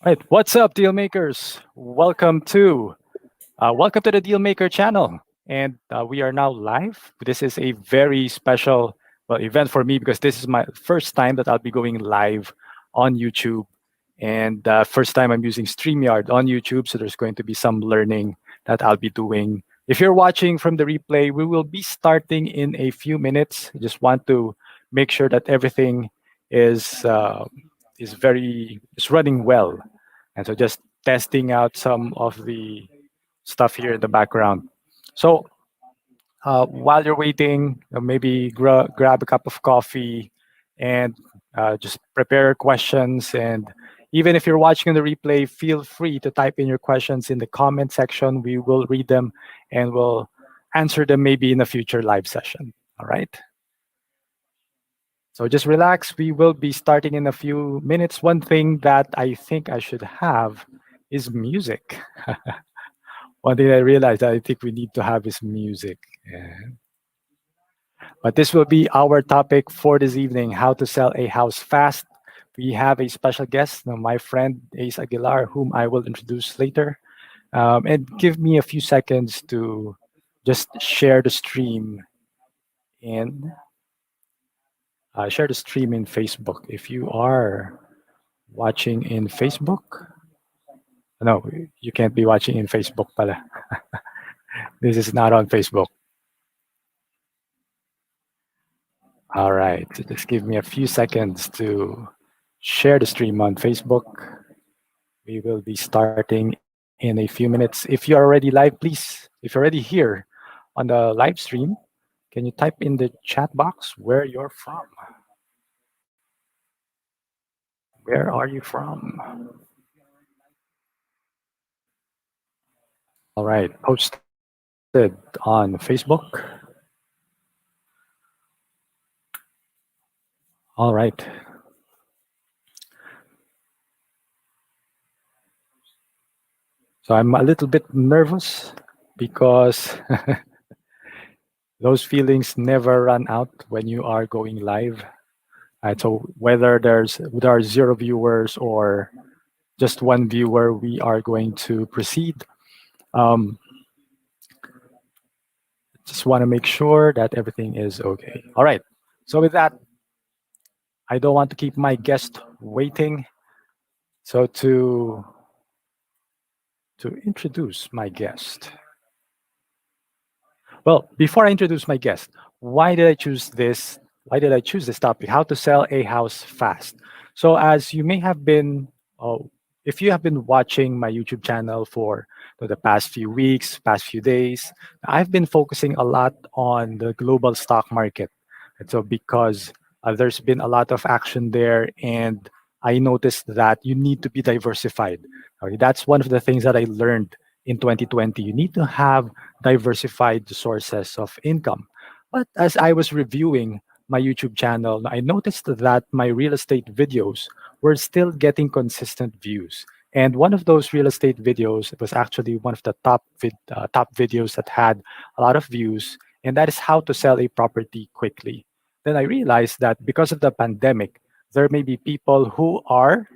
Right, what's up, Dealmakers? Welcome to the Dealmaker channel, and we are now live. This is a very special event for me because this is my first time that I'll be going live on YouTube, and first time I'm using StreamYard on YouTube. So there's going to be some learning that I'll be doing. If you're watching from the replay, we will be starting in a few minutes. I just want to make sure that everything is uh, is running well, and so just testing out some of the stuff here in the background. So while you're waiting, maybe grab a cup of coffee and just prepare questions. And even if you're watching the replay, feel free to type in your questions in the comment section. We will read them and we'll answer them maybe in a future live session. All right. So just relax. We will be starting in a few minutes. One thing that I think I should have is music. One thing I realized that I think we need to have is music. Yeah. But this will be our topic for this evening, how to sell a house fast. We have a special guest, my friend Ace Aguilar, whom I will introduce later. And give me a few seconds to just in share the stream in Facebook. If you are watching in Facebook, no, you can't be watching in Facebook pala. This is not on Facebook. All right, so just give me a few seconds to share the stream on Facebook. We will be starting in a few minutes. If you're already live, please, if you're already here on the live stream, can you type in the chat box where you're from? Where are you from? All right, posted on Facebook. All right. So I'm a little bit nervous because those feelings never run out when you are going live. So whether there are zero viewers or just one viewer, we are going to proceed. Um, just want to make sure that everything is okay. All right. So with that, I don't want to keep my guest waiting. So to introduce my guest. Well, before I introduce my guest, why did I choose this? Why did I choose this topic? How to sell a house fast. So, as you may have been, if you have been watching my YouTube channel for the past few weeks, past few days, I've been focusing a lot on the global stock market. And so, because there's been a lot of action there, and I noticed that you need to be diversified. Okay, that's one of the things that I learned in 2020. You need to have diversified sources of income. But as I was reviewing my YouTube channel, I noticed that my real estate videos were still getting consistent views. And one of those real estate videos was actually one of the top videos that had a lot of views, and that is how to sell a property quickly. Then I realized that because of the pandemic, there may be people who are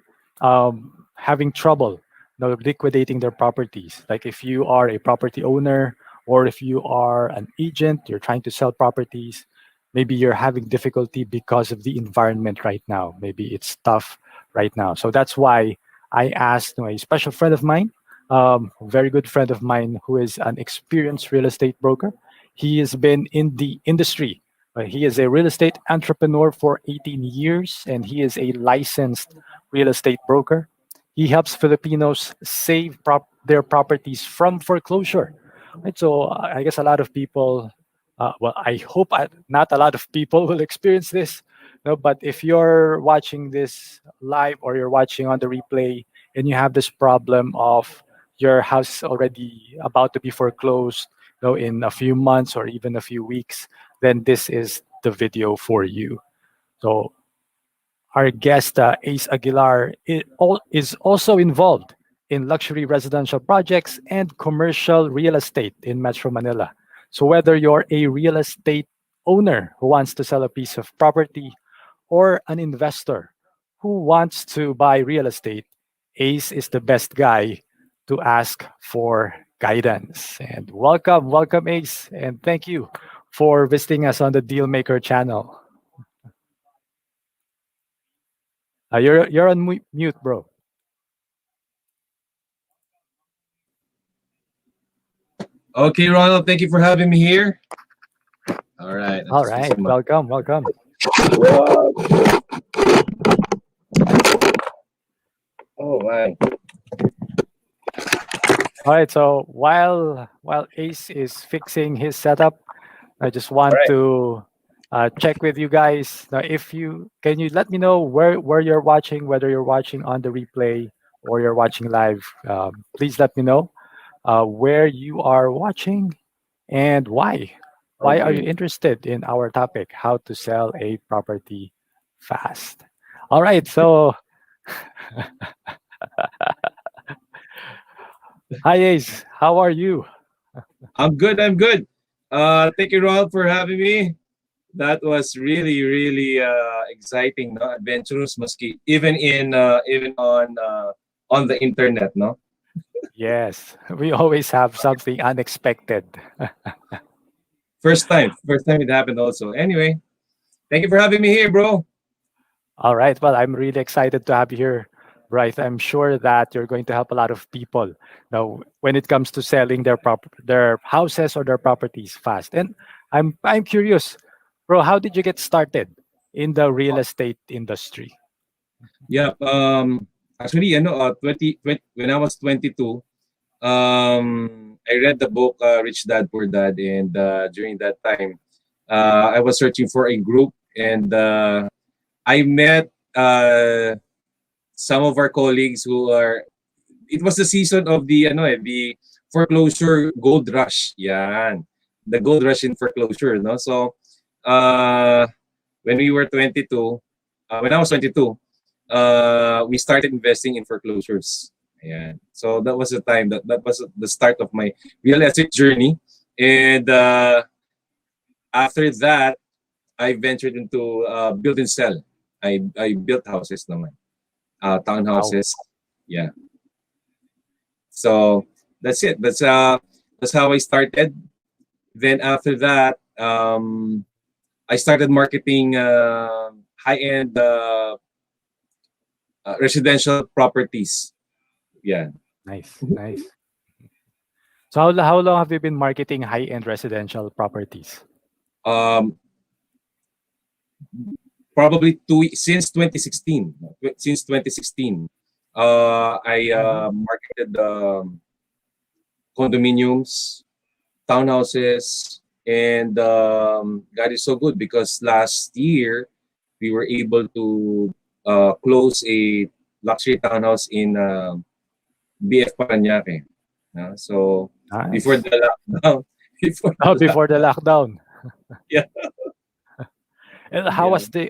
having trouble liquidating their properties. Like if you are a property owner or if you are an agent, you're trying to sell properties, maybe you're having difficulty because of the environment right now. Maybe it's tough right now. So that's why I asked a special friend of mine, a very good friend of mine who is an experienced real estate broker. He has been in the industry. He is a real estate entrepreneur for 18 years and he is a licensed real estate broker. He helps Filipinos save their properties from foreclosure. Right? So I guess a lot of people, I hope not a lot of people will experience this. No, but if you're watching this live or you're watching on the replay and you have this problem of your house already about to be foreclosed, in a few months or even a few weeks, then this is the video for you. So our guest, Ace Aguilar, is also involved in luxury residential projects and commercial real estate in Metro Manila. So, whether you're a real estate owner who wants to sell a piece of property or an investor who wants to buy real estate, Ace is the best guy to ask for guidance. And welcome, welcome, Ace. And thank you for visiting us on the Dealmaker channel. You're on mute, bro. Okay, Ronald, thank you for having me here. All right, I'll All just use right, my. welcome, welcome. Oh my! All right, so while Ace is fixing his setup, I just All want right. to check with you guys. Now, if you can, you let me know where you're watching, whether you're watching on the replay or you're watching live. Please let me know where you are watching and why. Why are you Okay. interested in our topic? How to sell a property fast. All right, so hi Ace, how are you? I'm good. I'm good. Thank you, Ronald, for having me. That was really, really exciting, no? Adventurous, maski even on the internet, no? Yes, we always have something unexpected. First time it happened. Also, anyway, thank you for having me here, bro. All right. Well, I'm really excited to have you here, Bryce. I'm sure that you're going to help a lot of people now when it comes to selling their houses or their properties fast. And I'm curious, bro, how did you get started in the real estate industry? Yeah. Actually, when I was 22, I read the book Rich Dad Poor Dad, and during that time, I was searching for a group, and I met some of our colleagues who are. It was the season of the foreclosure gold rush. Yan, the gold rush in foreclosure, no. So, uh, when we were 22, when I was 22, we started investing in foreclosures. Yeah. So that was the time that was the start of my real estate journey. And after that, I ventured into build and sell. I built houses naman, Wow. townhouses. Yeah. So that's it. That's how I started. Then after that, I started marketing high end residential properties. Yeah. Nice, nice. So how long have you been marketing high-end residential properties? Um, Probably since 2016. Since 2016, I Mhm. marketed condominiums, townhouses, and God is so good because last year we were able to close a luxury townhouse in BF Paranaque. So before Nice. the lockdown, before Oh, the before the lockdown, lockdown. yeah, And yeah.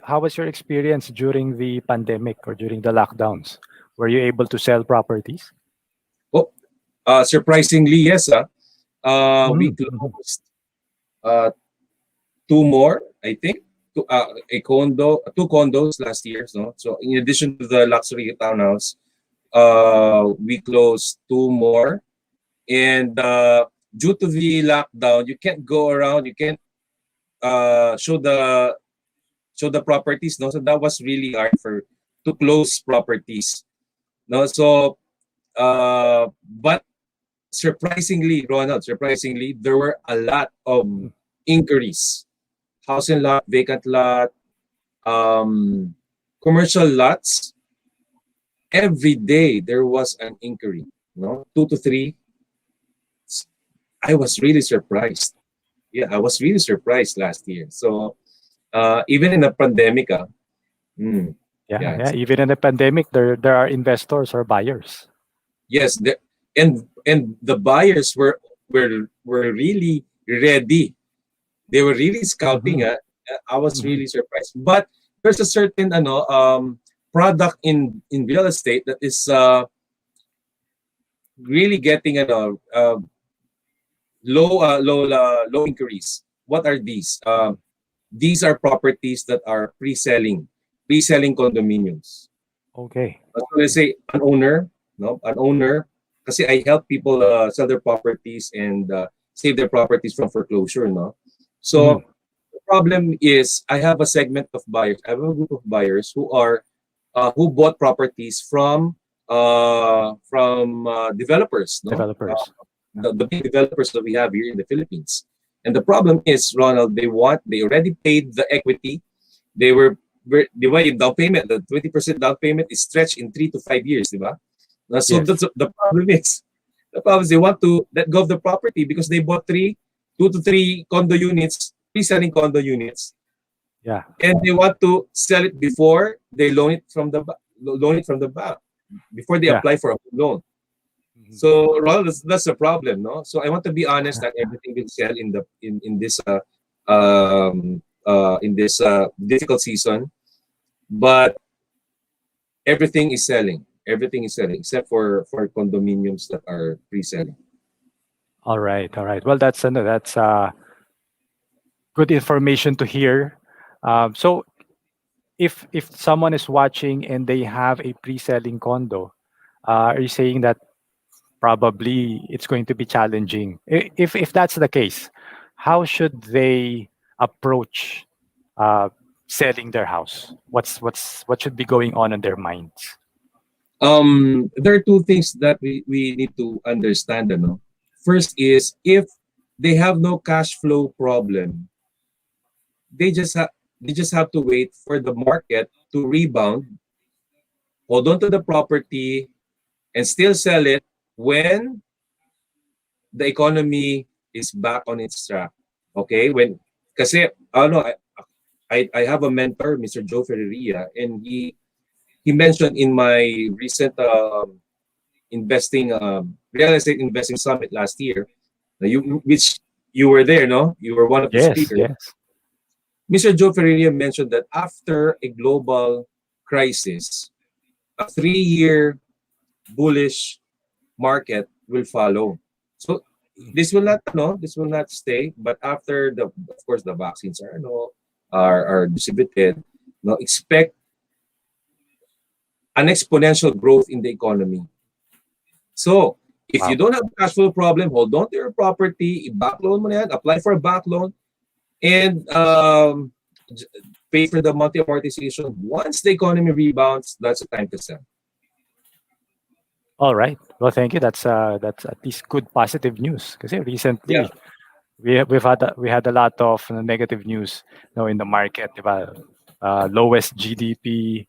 how was your experience during the pandemic or during the lockdowns? Were you able to sell properties? Oh, surprisingly, yes. We Mhm, mhm. closed uh, two more, I think, two condos last year. So in addition to the luxury townhouse, we closed two more, and due to the lockdown, you can't go around, you can't uh, show the show the properties. No, so that was really hard for to close properties. No, so but surprisingly, Ronald, surprisingly, there were a lot of inquiries. House and lot, vacant lot, um, commercial lots. Every day there was an inquiry. No, two to three. I was really surprised. Yeah, I was really surprised last year. So even in the pandemic, mm, Yeah, yeah, yeah. Even in the pandemic, there are investors or buyers. yes, and the buyers were really ready. They were really scouting. Mhm, I was mhm. really surprised. But there's a certain product in real estate that is really getting low inquiries. What are these? These are properties that are pre-selling condominiums. Okay. So let's say an owner. no, an owner, kasi I help people sell their properties and save their properties from foreclosure, no. Mhm. So the problem is I have a segment of buyers. I have a group of buyers who bought properties from developers, no, Developers. Yeah. the big developers that we have here in the Philippines. And the problem is, Ronald, they already paid the equity. They were di ba, yung down payment, the 20% down payment is stretched in 3 to 5 years, di ba? So Yes. the problem is, they want to let go of the property because they bought 2 to 3 condo units, pre-selling condo units, Yeah. and they want to sell it before they loan it from the bank, before they Yeah. apply for a home loan. Mhm. So, Ronald, that's the problem, no? So I want to be honest that everything will sell in this difficult season, but everything is selling. Everything is selling except for condominiums that are pre-selling. All right. All right. Well, that's good information to hear. So if someone is watching and they have a pre-selling condo, are you saying that probably it's going to be challenging? If that's the case, how should they approach uh, selling their house? What should be going on in their minds? There are two things that we need to understand. No? First is if they have no cash flow problem, they just have to wait for the market to rebound, hold on to the property, and still sell it when the economy is back on its track. Okay? Kasi ano, I have a mentor, Mr. Joe Ferreria, and he mentioned in my recent investing real estate investing summit last year, which you were there, no? You were one of the Yes, speakers. yes. Mr. Joe Ferreira mentioned that after a global crisis, a 3 year bullish market will follow. So this will not stay. But after of course, the vaccines are distributed, expect an exponential growth in the economy. So if you Wow. don't have a cash flow problem, hold on to your property, i-back loan mo na yan, apply for a back loan, and j- pay for the monthly amortization. Once the economy rebounds, that's the time to sell. All right. Well, thank you. That's at least good positive news. Because Yeah. recently we had a lot of negative news, in the market. Diba? Lowest GDP,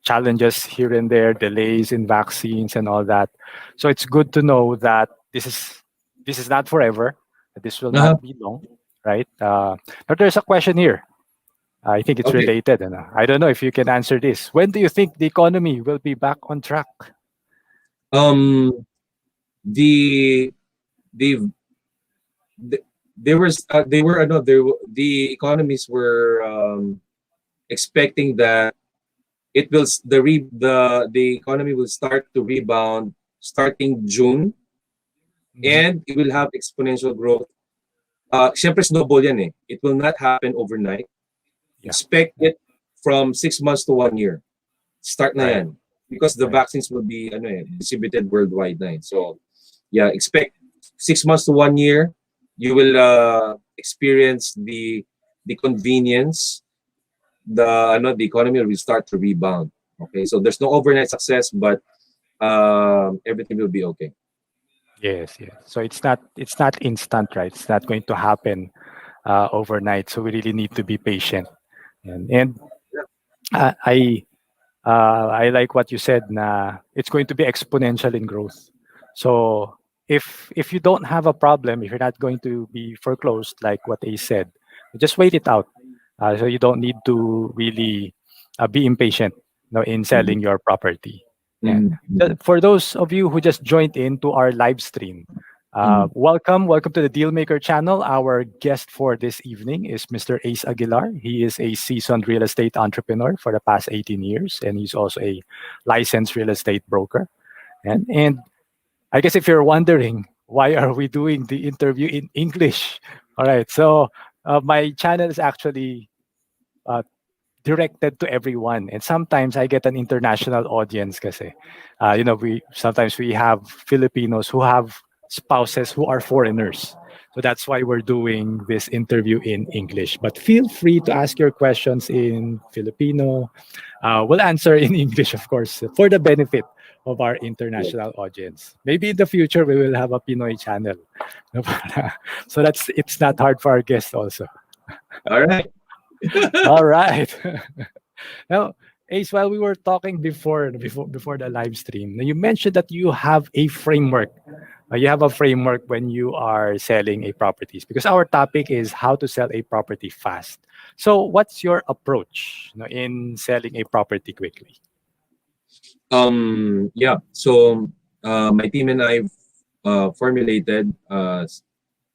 challenges here and there, delays in vaccines and all that. So it's good to know that this is not forever. That this will Uh-huh. not be long, right? But there's a question here. I think it's Okay. related, and I don't know if you can answer this. When do you think the economy will be back on track? Um, the the, the they were no, the economists were expecting that it will s- the economy will start to rebound starting June, Mhm. and it will have exponential growth. Syempre snowball yan eh. It will not happen overnight. Yeah. Expect Yeah. it from 6 months to 1 year. Start na Right. yan. Because the Right. vaccines will be distributed worldwide na eh. So, yeah, expect 6 months to 1 year. You will experience the convenience. The economy will start to rebound. Okay, so there's no overnight success, but everything will be okay. Yes. Yes. So it's not instant, right? It's not going to happen overnight. So we really need to be patient. And uh, I I like what you said. Na it's going to be exponential in growth. So if you don't have a problem, if you're not going to be foreclosed, like what they said, just wait it out. So you don't need to really be impatient, in Mhm. selling your property. And Mhm. Mhm. for those of you who just joined into our live stream, Mhm. welcome to the Dealmaker channel. Our guest for this evening is Mr. Ace Aguilar. He is a seasoned real estate entrepreneur for the past 18 years, and he's also a licensed real estate broker. And I guess if you're wondering why are we doing the interview in English, all right. So my channel is actually uh, directed to everyone. And sometimes I get an international audience kasi. We have Filipinos who have spouses who are foreigners. So that's why we're doing this interview in English. But feel free to ask your questions in Filipino. We'll answer in English, of course, for the benefit of our international audience. Maybe in the future we will have a Pinoy channel. No, so that's it's not hard for our guests also. All right. All right. Now, Ace, while we were talking before the live stream, now you mentioned that you have a framework. You have a framework when you are selling a properties because our topic is how to sell a property fast. So, what's your approach, in selling a property quickly? Yeah. So my team and I formulated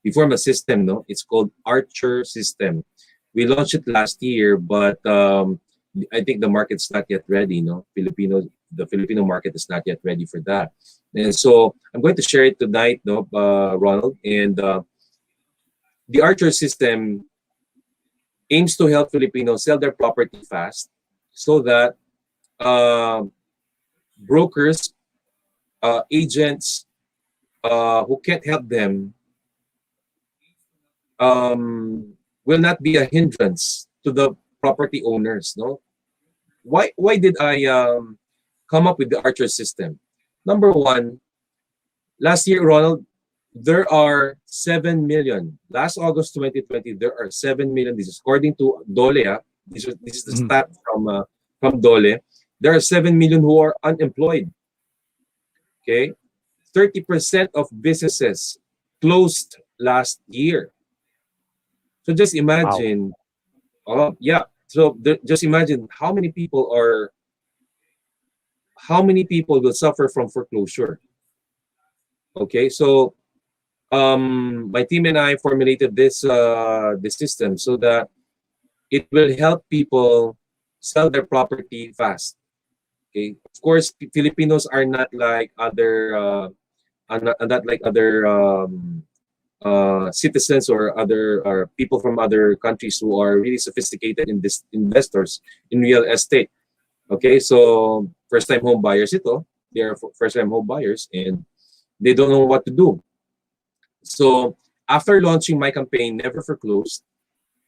we formed a system. No, it's called Archer system. We launched it last year, but I think the market's not yet ready. No, the Filipino market is not yet ready for that. And so I'm going to share it tonight, no, Ronald. And the Archer system aims to help Filipinos sell their property fast, so that uh, brokers, agents who can't help them will not be a hindrance to the property owners. No, why did I come up with the Archer system? Number one, last year, Ronald, there are 7 million. Last August 2020, there are 7 million. This is according to Dole. This is the Mhm. stat from Dole. There are 7 million who are unemployed. Okay, 30% of businesses closed last year. So just Wow. imagine, yeah. So just imagine how many people will suffer from foreclosure. Okay, so my team and I formulated this system so that it will help people sell their property fast. Okay, of course, Filipinos are not like other citizens or other people from other countries who are really sophisticated in this investors in real estate. Okay, so first time home buyers ito. They are first time home buyers and they don't know what to do. So after launching my campaign, Never Foreclosed,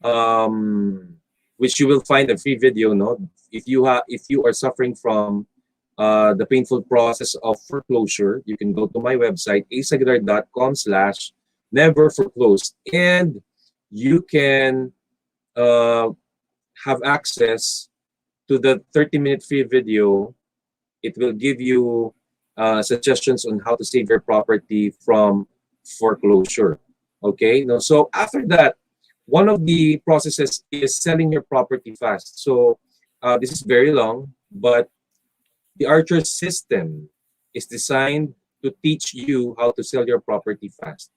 um, which you will find a free video, no? If you are suffering from the painful process of foreclosure, you can go to my website, asaguilar.com/never foreclosed, and you can uh, have access to the 30-minute free video. It will give you suggestions on how to save your property from foreclosure. Okay, no. So after that, one of the processes is selling your property fast. So this is very long, but the Archer system is designed to teach you how to sell your property fast.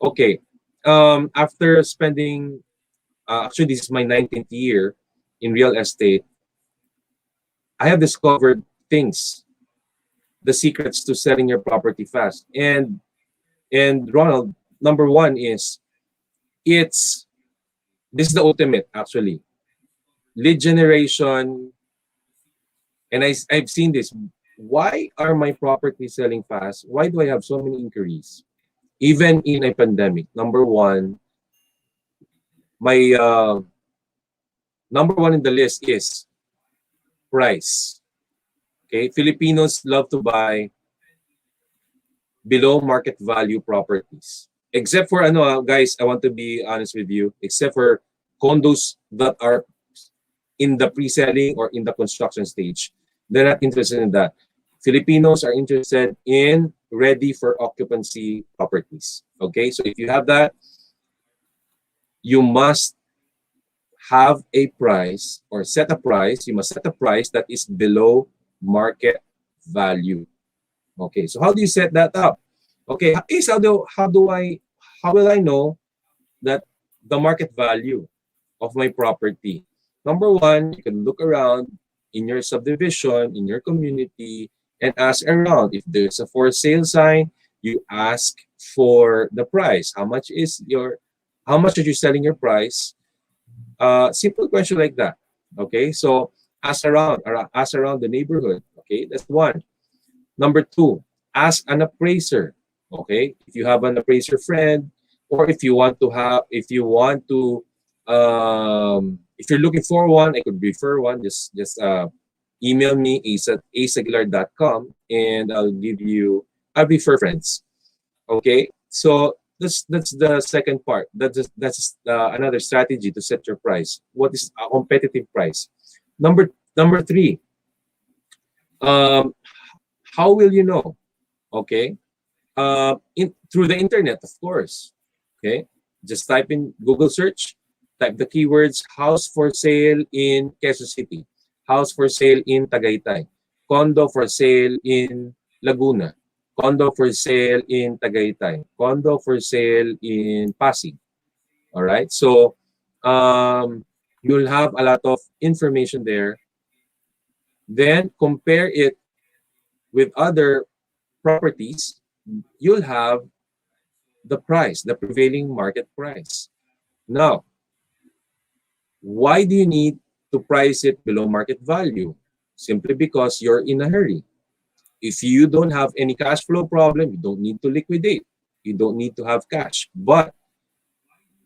Okay, after spending, actually, this is my 19th year in real estate. I have discovered things, the secrets to selling your property fast. And Ronald, number one is it's this is the ultimate actually lead generation. And I've seen this. Why are my properties selling fast? Why do I have so many inquiries? Even in a pandemic. Number one, my number one in the list is price. Okay, Filipinos love to buy below market value properties. Except for guys, I want to be honest with you. Except for condos that are in the pre-selling or in the construction stage, they're not interested in that. Filipinos are interested in ready for occupancy properties. Okay, so if you have that, you must have a price or set a price. You must set a price that is below market value. Okay, so how do you set that up? Okay, is how will I know that the market value of my property? Number one, you can look around in your subdivision, in your community, and ask around. If there's a for sale sign, you ask for the price. How much are you selling your price? Simple question like that. Okay, so ask around the neighborhood. Okay, that's one. Number two, ask an appraiser. Okay, if you have an appraiser friend, or if you want to, if you're looking for one, I could refer one. Just email me at aceaguilar.com, and I'll refer friends. Okay, so that's the second part. That's another strategy to set your price. What is a competitive price? Number three, um, how will you know? Okay, through the internet, of course. Okay, just type in Google search, type the keywords house for sale in Quezon City, house for sale in Tagaytay, condo for sale in Laguna, condo for sale in Tagaytay, condo for sale in Pasig. All right, so um, you'll have a lot of information there. Then compare it with other properties. You'll have the price, the prevailing market price. Now, why do you need to price it below market value? Simply because you're in a hurry. If you don't have any cash flow problem, you don't need to liquidate. You don't need to have cash. But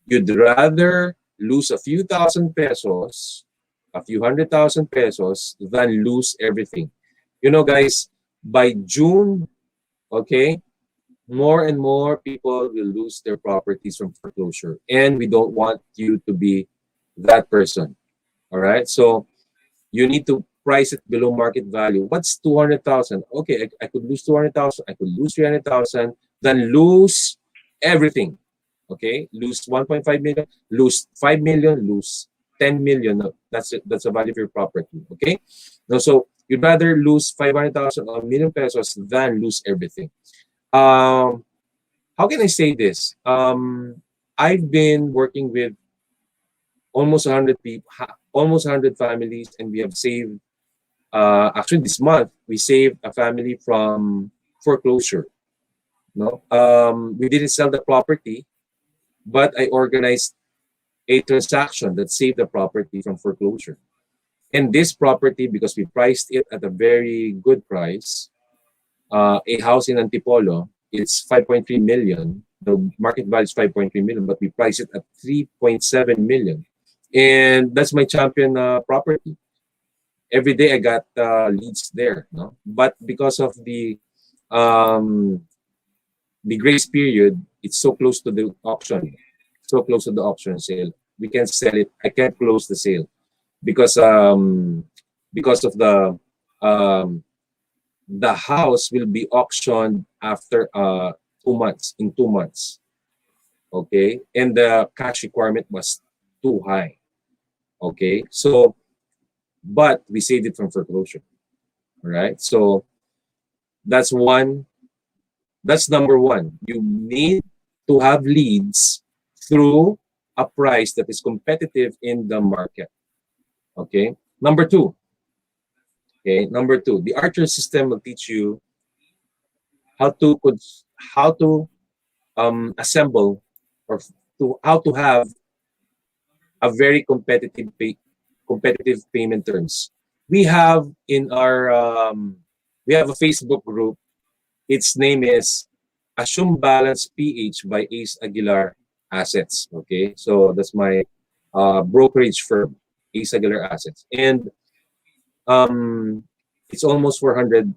you'd rather lose a few thousand pesos, a few 100,000 pesos, than lose everything. You know, guys, by June, okay, more and more people will lose their properties from foreclosure. And we don't want you to be that person. All right. So you need to price it below market value. What's 200,000? Okay, I could lose 200,000. I could lose 300,000. Then lose everything. Okay, lose 1.5 million, lose 5 million, lose 10 million. No, that's it. That's the value of your property. Okay. No, so you'd rather lose 500,000 or a million pesos than lose everything. Um, how can I say this? I've been working with almost 100 people, almost 100 families, and we have saved. Actually, this month we saved a family from foreclosure. No, we didn't sell the property, but I organized a transaction that saved the property from foreclosure. And this property, because we priced it at a very good price, a house in Antipolo, it's 5.3 million. The market value is 5.3 million, but we priced it at 3.7 million. And that's my champion property. Every day I got leads there, no? But because of um, the grace period, it's so close to the auction, so close to the auction sale. We can't sell it. I can't close the sale because because of um, the house will be auctioned after 2 months, in 2 months. Okay, and the cash requirement was too high. Okay, so but we saved it from foreclosure. All right, so that's one. That's number one. You need to have leads through a price that is competitive in the market. Okay. Number two. Okay. Number two. The Archer system will teach you how to how to assemble or to how to have a very competitive payment terms. We have in our we have a Facebook group. Its name is Assume Balance PH by Ace Aguilar Assets. Okay, so that's my brokerage firm, Ace Aguilar Assets, and um, it's almost 400,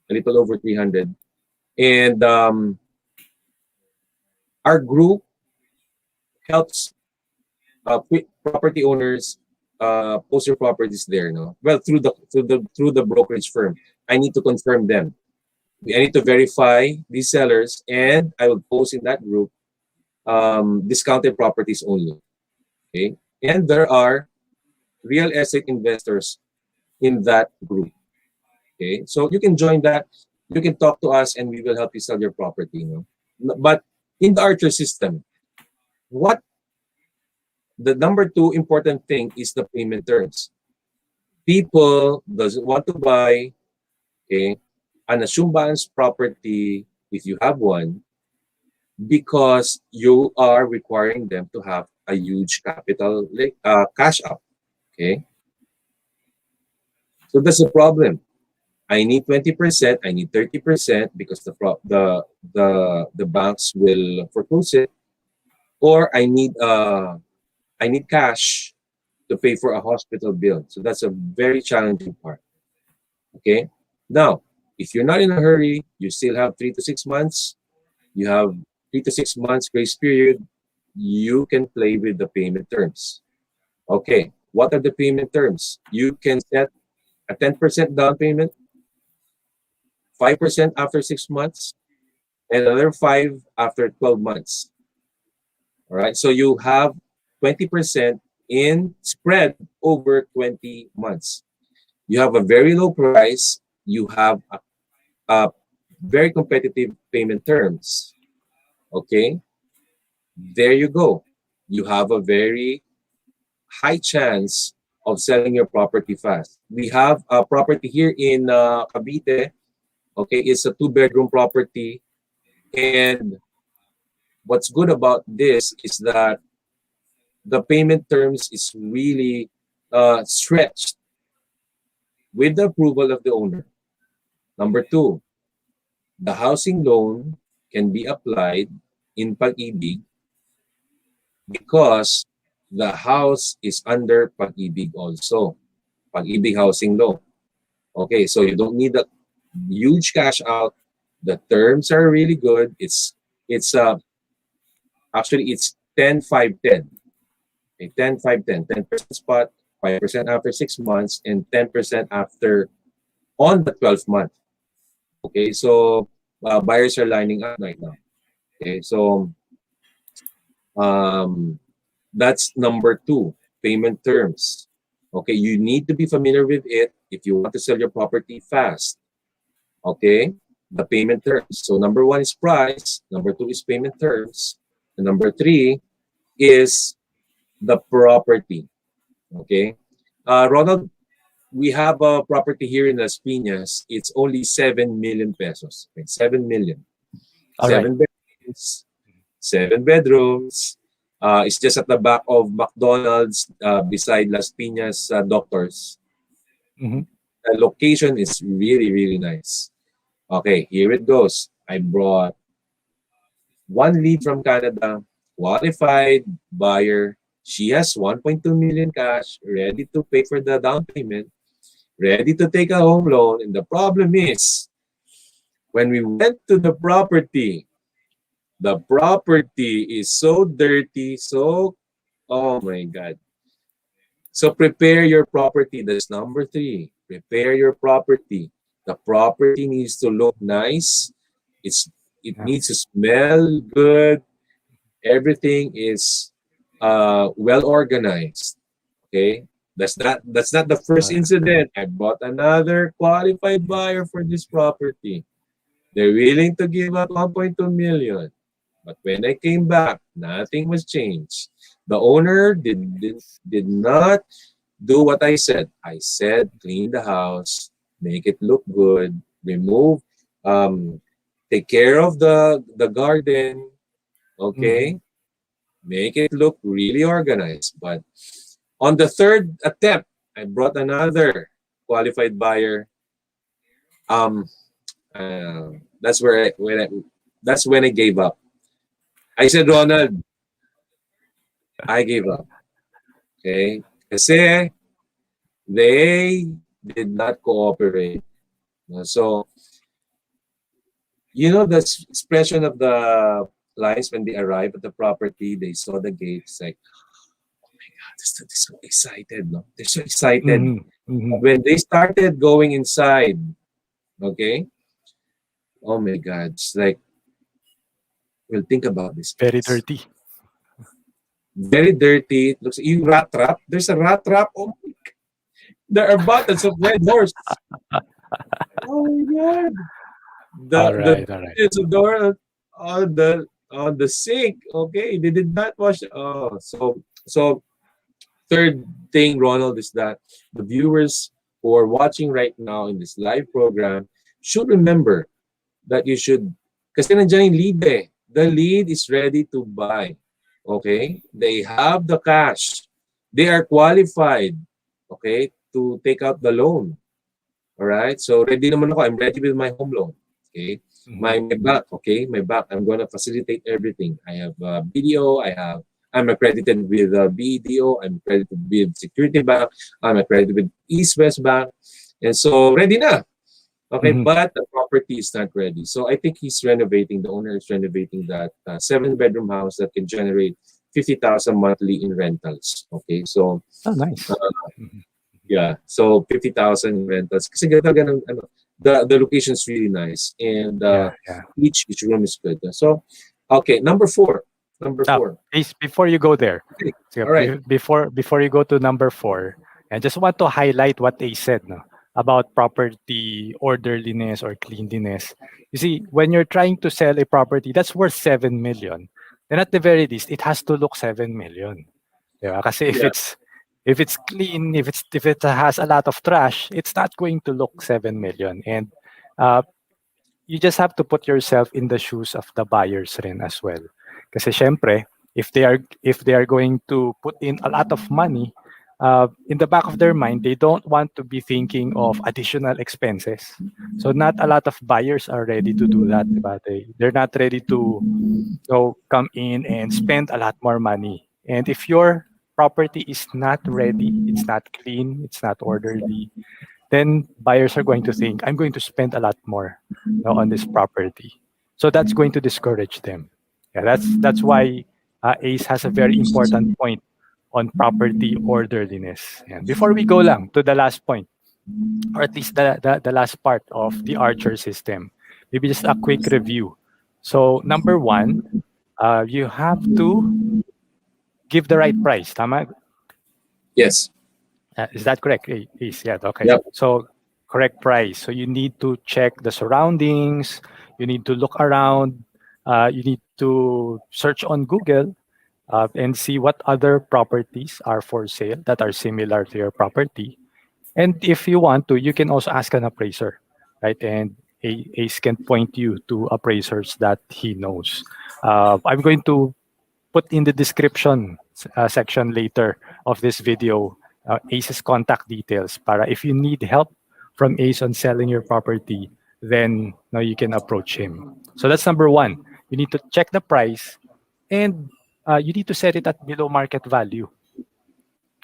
a little over 300, and our group helps property owners post their properties there. No, well through the brokerage firm. I need to confirm them. I need to verify these sellers, and I will post in that group discounted properties only. Okay, and there are real estate investors in that group. Okay, so you can join that. You can talk to us, and we will help you sell your property. You know, but in the Archer system, what the number two important thing is the payment terms. People doesn't want to buy an assumed balance property if you have one because you are requiring them to have a huge capital like cash up. Okay, So that's the problem. I need 20%, I need 30% because the banks will foreclose it, or I need cash to pay for a hospital bill. So that's a very challenging part. Okay. Now, if you're not in a hurry, you still have 3 to 6 months. You have 3 to 6 months grace period. You can play with the payment terms. Okay. What are the payment terms? You can set a 10% down payment, 5% after 6 months, and another 5 after 12 months. All right. So you have 20% in spread over 20 months. You have a very low price. You have a very competitive payment terms. Okay. There you go. You have a very high chance of selling your property fast. We have a property here in Cavite. Okay. It's a two-bedroom property. And what's good about this is that the payment terms is really stretched with the approval of the owner. Number two, the housing loan can be applied in Pag-ibig because the house is under Pag-ibig also. Pag-ibig housing loan. Okay, so you don't need a huge cash out. The terms are really good. It's actually it's 10 5 10. Okay, 10 5 10. 10% spot, 5% after 6 months, and 10% after on the 12th month. Okay, so buyers are lining up right now. Okay, so um, that's number two, payment terms. Okay, you need to be familiar with it if you want to sell your property fast. Okay, the payment terms. So number one is price, number two is payment terms, and number three is the property. Okay, Ronald, we have a property here in Las Piñas. It's only 7 million pesos. Okay, 7 million. All right. 7 bedrooms, 7 bedrooms. It's just at the back of McDonald's beside Las Piñas Doctors. Hmm. The location is really, really nice. Okay, here it goes. I brought one lead from Canada, qualified buyer. She has 1.2 million cash, ready to pay for the down payment, ready to take a home loan. And the problem is, when we went to the property is so dirty, so, oh my God. So prepare your property. That's number three. Prepare your property. The property needs to look nice. It Yeah. needs to smell good. Everything is well organized. Okay. That's not the first Uh, incident. I bought another qualified buyer for this property. They're willing to give out 1.2 million. But when I came back, nothing was changed. The owner did not do what I said. I said, clean the house, make it look good, remove, um, take care of the garden, mhm. okay? Make it look really organized. But on the third attempt, I brought another qualified buyer. Um, that's where that's when I gave up. I said, Ronald, I gave up. Okay? Kasi they did not cooperate. So, you know the expression of the clients when they arrive at the property, they saw the gates, like, they're so excited, no? They're so excited. Mhm. Mhm. When they started going inside, okay, oh my God, it's like, well, think about this Very place. dirty. Very dirty. It looks, yung rat trap, there's a rat trap. Oh, there are bottles of Red Horse. Oh my God. All The right. All right. dishes of door on the sink. Okay, they did not wash. Oh, so third thing, Ronald, is that the viewers who are watching right now in this live program should remember that you should, kasi nandiyan yung lead eh. The lead is ready to buy. Okay? They have the cash. They are qualified, okay, to take out the loan. All right. So ready naman ako. I'm ready with my home loan. Okay. Mhm. My back. Okay. My back. I'm gonna facilitate everything. I have BDO. I'm accredited with BDO. I'm accredited with Security Bank. I'm accredited with East West Bank. And so ready na. Okay, Mhm. but the property is not ready. So I think he's renovating, the owner is renovating that seven-bedroom house that can generate 50,000 monthly in rentals. Okay, so Oh, nice. uh, Mhm. yeah, so 50,000 in rentals. Kasi ganun, ano, the location is really nice and Yeah, yeah. each room is good. So, okay, number four. Number Now, four. Ace, before you go there, Okay, so all right. before you go to number four, I just want to highlight what Ace said, no, about property orderliness or cleanliness. You see, when you're trying to sell a property that's worth 7 million, then at the very least, it has to look 7 million. Yeah, kasi Yeah, if it's clean, if it has a lot of trash, it's not going to look 7 million. And uh, you just have to put yourself in the shoes of the buyers rin as well. Kasi syempre, if they are going to put in a lot of money, in the back of their mind, they don't want to be thinking of additional expenses. So not a lot of buyers are ready to do that. Diba? They're not ready to come in and spend a lot more money. And if your property is not ready, it's not clean, it's not orderly, then buyers are going to think, I'm going to spend a lot more on this property. So that's going to discourage them. Yeah, that's why ACE has a very important point on property orderliness. And before we go lang to the last point, or at least the last part of the Archer system, maybe just a quick review. So number one, you have to give the right price. Tama? yes. Is that correct? Is yeah. Okay. Yep. So correct price. So you need to check the surroundings. You need to look around. You need to search on Google and see what other properties are for sale that are similar to your property. And if you want to, you can also ask an appraiser, right? And Ace can point you to appraisers that he knows. I'm going to put in the description section later of this video Ace's contact details para if you need help from Ace on selling your property, then now you can approach him. So that's number one. You need to check the price and you need to set it at below market value.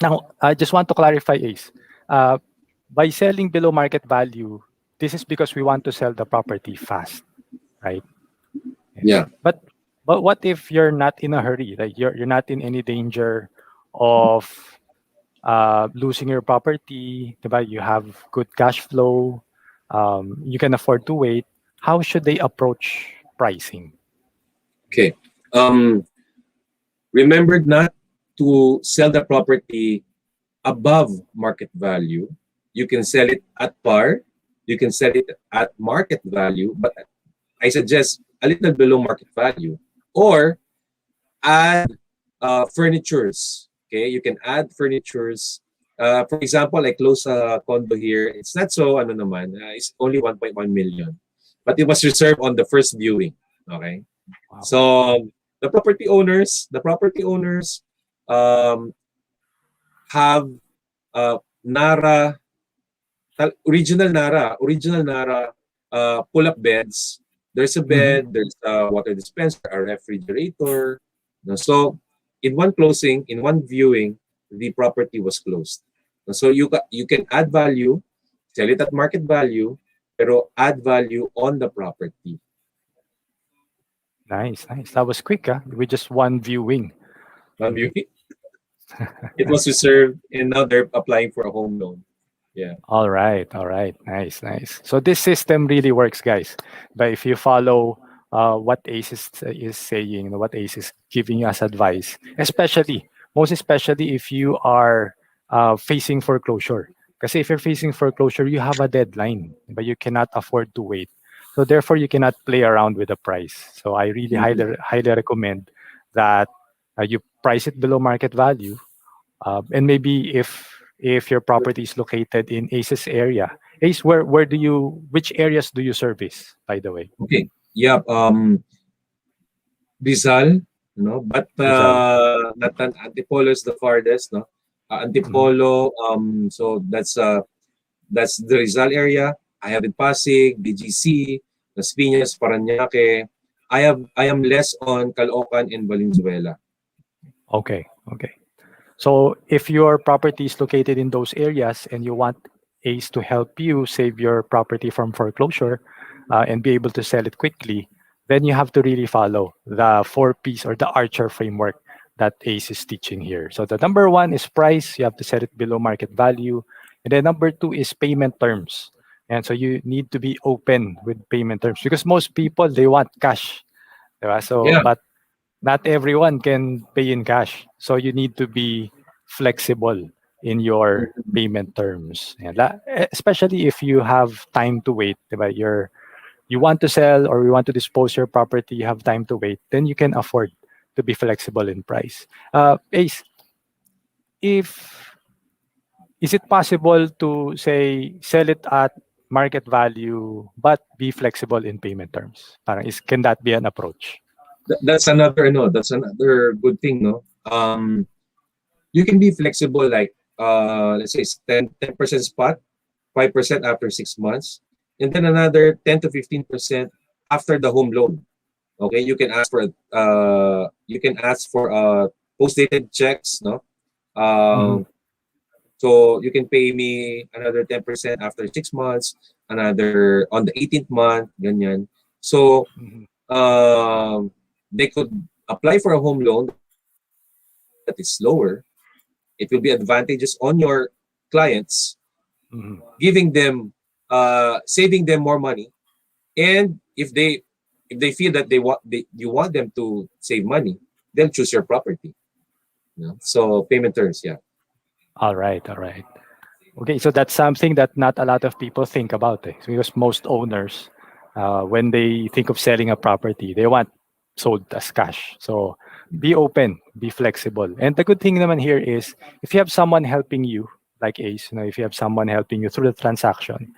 Now, I just want to clarify, Ace. Uh, by selling below market value, this is because we want to sell the property fast, right? Yes. Yeah. But what if you're not in a hurry? Like you're not in any danger of losing your property, diba? You have good cash flow, you can afford to wait. How should they approach pricing? Okay. Um, remember not to sell the property above market value. You can sell it at par. You can sell it at market value, but I suggest a little below market value. Or add furnitures. Okay, you can add furnitures. For example, I close a condo here. It's not so ano naman. It's only 1.1 million, but it was reserved on the first viewing. Okay, Wow. so the property owners um, have Nara original Nara pull-up beds. There's a Mhm. bed, there's a water dispenser, a refrigerator. No, so in one closing, in one viewing, the property was closed. No, so you can add value, sell it at market value, pero add value on the property. Nice, nice. That was quick, huh? With just one viewing. One viewing, it was reserved, and now they're applying for a home loan. Yeah. All right, all right. Nice, nice. So this system really works, guys. But if you follow what Ace is saying, what Ace is giving us advice, most especially if you are facing foreclosure. Because if you're facing foreclosure, you have a deadline, but you cannot afford to wait. So therefore, you cannot play around with the price. So I really Mhm. highly recommend that you price it below market value. And maybe if your property is located in ACE's area, Ace, which areas do you service, by the way? Okay. Yeah. Rizal, no? But Rizal. Antipolo is the farthest, no? Mhm. Antipolo, so that's That's the Rizal area. I have in Pasig, BGC, Las Piñas, Parañaque. I am less on Caloocan and Valenzuela. Okay. Okay. So if your property is located in those areas and you want ACE to help you save your property from foreclosure and be able to sell it quickly, then you have to really follow the four P's or the Archer framework that ACE is teaching here. So the number one is price. You have to set it below market value. And then number two is payment terms. And so you need to be open with payment terms because most people, they want cash. Diba? So, Yeah. but not everyone can pay in cash. So you need to be flexible in your Mhm. payment terms. And especially if you have time to wait, diba? You want to sell or you want to dispose your property, you have time to wait, then you can afford to be flexible in price. Ace, if is it possible to say sell it at market value but be flexible in payment terms? Parang can that be an approach? That's another no. That's another good thing. No. You can be flexible. Like let's say it's 10% spot, 5% after 6 months, and then another 10 to 15% after the home loan. Okay, you can ask for post dated checks. No. Mhm, Um, So you can pay me another 10% after 6 months, another on the 18th month, ganyan. So mhm, they could apply for a home loan that is slower. It will be advantageous on your clients, giving mhm. them saving them more money. And if they feel that you want them to save money, they'll choose your property. You know? So payment terms, yeah. All right, all right. Okay, so that's something that not a lot of people think about because most owners, when they think of selling a property, they want sold as cash. So be open, be flexible. And the good thing naman here is if you have someone helping you, like Ace, if you have someone helping you through the transaction,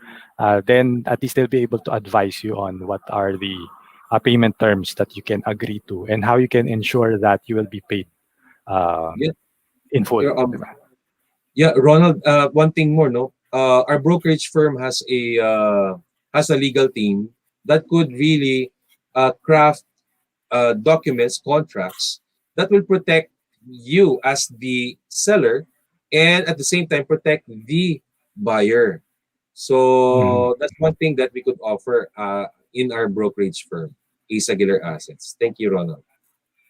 then at least they'll be able to advise you on what are the payment terms that you can agree to and how you can ensure that you will be paid Yeah. in full. Yeah, Diba? Yeah, Ronald. One thing more, no. Our brokerage firm has a legal team that could really craft documents, contracts that will protect you as the seller, and at the same time protect the buyer. Mhm. So that's one thing that we could offer in our brokerage firm, Aguilar Assets. Thank you, Ronald.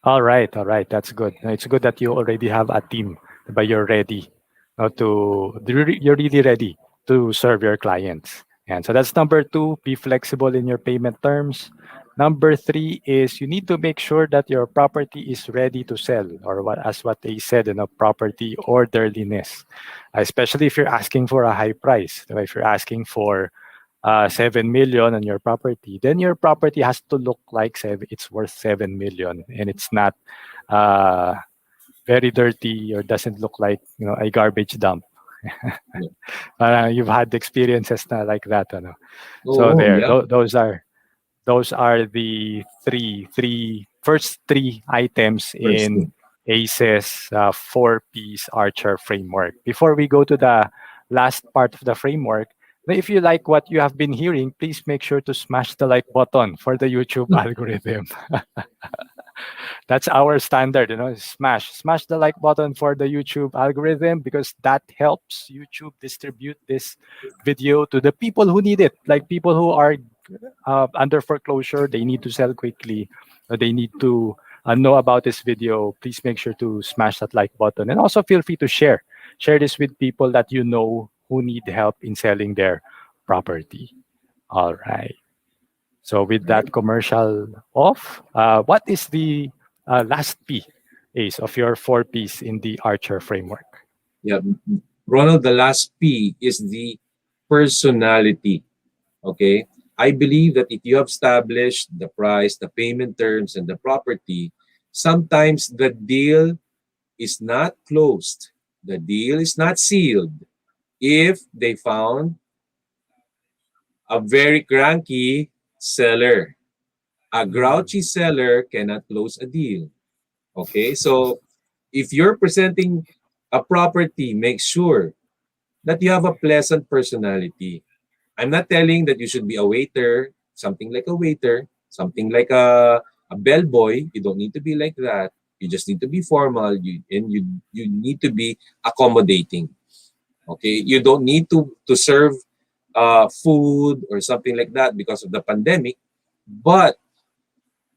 All right, all right. That's good. It's good that you already have a team, but you're ready you're really ready to serve your clients. And so that's number two, be flexible in your payment terms. Number three is you need to make sure that your property is ready to sell, or what they said, property orderliness. Especially if you're asking for a high price. Diba? If you're asking for 7 million on your property, then your property has to look like it's worth 7 million and it's not uh, very dirty or doesn't look like a garbage dump. Yeah. You've had experiences na like that, ano? So Oh, yeah. those are the three first three items First in thing. ACE's four-piece Archer framework. Before we go to the last part of the framework, now, if you like what you have been hearing, please make sure to smash the like button for the YouTube algorithm. That's our standard, smash the like button for the YouTube algorithm because that helps YouTube distribute this video to the people who need it, like people who are under foreclosure, they need to sell quickly, they need to know about this video. Please make sure to smash that like button and also feel free to share this with people that you know who need help in selling their property. All right. So with Right. that commercial off, what is the last P, Ace, of your four P's in the Archer framework? Yeah. Ronald, the last P is the personality. Okay. I believe that if you have established the price, the payment terms, and the property, sometimes the deal is not closed. The deal is not sealed if they found a very cranky seller. A Mm, grouchy seller cannot close a deal. Okay. So if you're presenting a property, make sure that you have a pleasant personality. I'm not telling that you should be a waiter, something like a waiter, something like a bellboy. You don't need to be like that. You just need to be formal. You need to be accommodating. Okay, you don't need to serve food or something like that because of the pandemic. But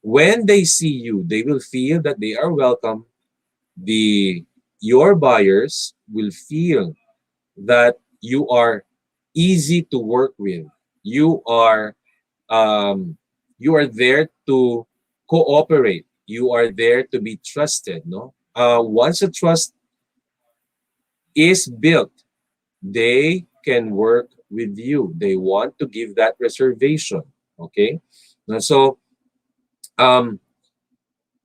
when they see you, they will feel that they are welcome. The Your buyers will feel that you are easy to work with. You are you are there to cooperate. You are there to be trusted. No, once a trust is built, they can work with you. They want to give that reservation. Okay, so um,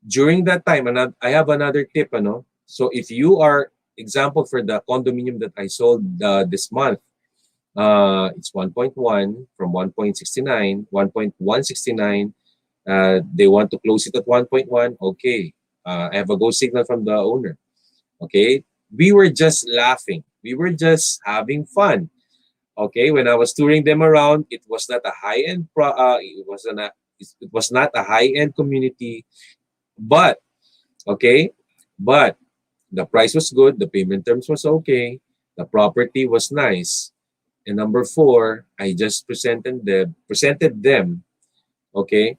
during that time, and I have another tip. Ano? So if you are example for the condominium that I sold this month. It's 1.1 from 1.69, 1.169. They want to close it at 1.1. Okay. I have a go signal from the owner. Okay. We were just laughing. We were just having fun. Okay. When I was touring them around, it was not a high end. It was not a high end community, but okay. But the price was good. The payment terms was okay. The property was nice. And number four, I just presented them, okay,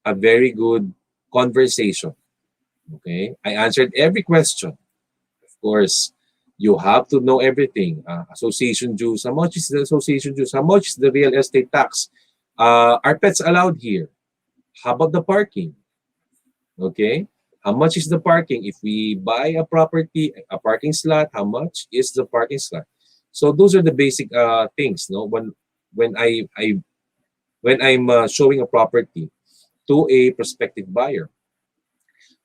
a very good conversation. Okay, I answered every question. Of course, you have to know everything. Association dues. How much is the association dues? How much is the real estate tax? Are pets allowed here? How about the parking? Okay. How much is the parking? If we buy a property, a parking slot, how much is the parking slot? So those are the basic things. No, when I when I'm showing a property to a prospective buyer,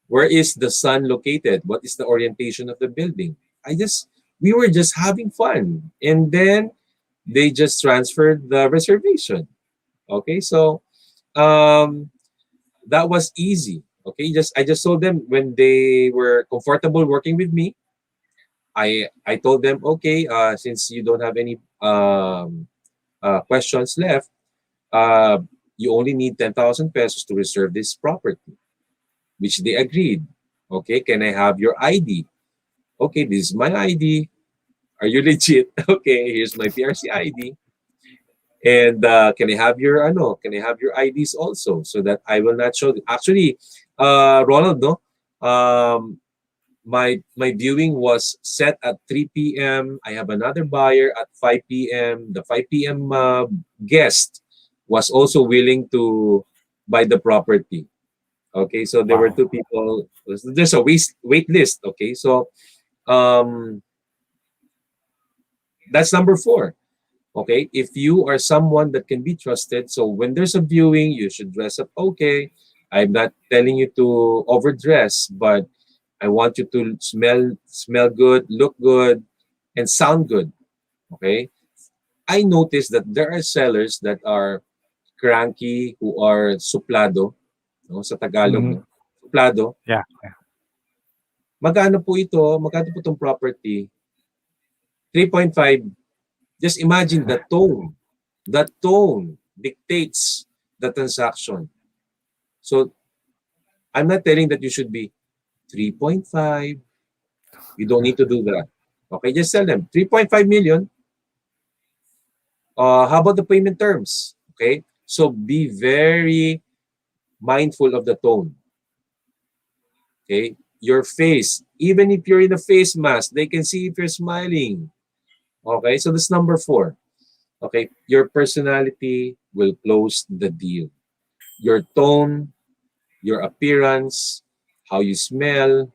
where is the sun located? What is the orientation of the building? We were just having fun, and then they just transferred the reservation. Okay, so um, that was easy. Okay, just I just told them when they were comfortable working with me. I told them, okay, since you don't have any questions left, uh, you only need 10,000 pesos to reserve this property, which they agreed. Okay, can I have your ID? Okay, this is my ID. Are you legit? Okay, here's my PRC ID. And can I have your ano? Can I have your IDs also so that I will not show? Actually, Ronald, no, my viewing was set at 3 p.m. I have another buyer at 5 p.m. The 5 p.m. Guest was also willing to buy the property. Okay, so there were Wow. two people. There's a wait list. Okay, so um, that's number four. Okay, if you are someone that can be trusted, so when there's a viewing, you should dress up okay. I'm not telling you to overdress, but I want you to smell good, look good, and sound good. Okay. I noticed that there are sellers that are cranky, who are suplado, no, sa Tagalog, Hmm. no? Suplado. Yeah. Magkano po ito? Magkano po itong property? 3.5. Just imagine the tone. The tone dictates the transaction. So I'm not telling that you should be 3.5. You don't need to do that. Okay, just tell them 3.5 million. How about the payment terms? Okay, so be very mindful of the tone. Okay, your face, even if you're in a face mask, they can see if you're smiling. Okay, so that's number four. Okay, your personality will close the deal. Your tone, your appearance, how you smell.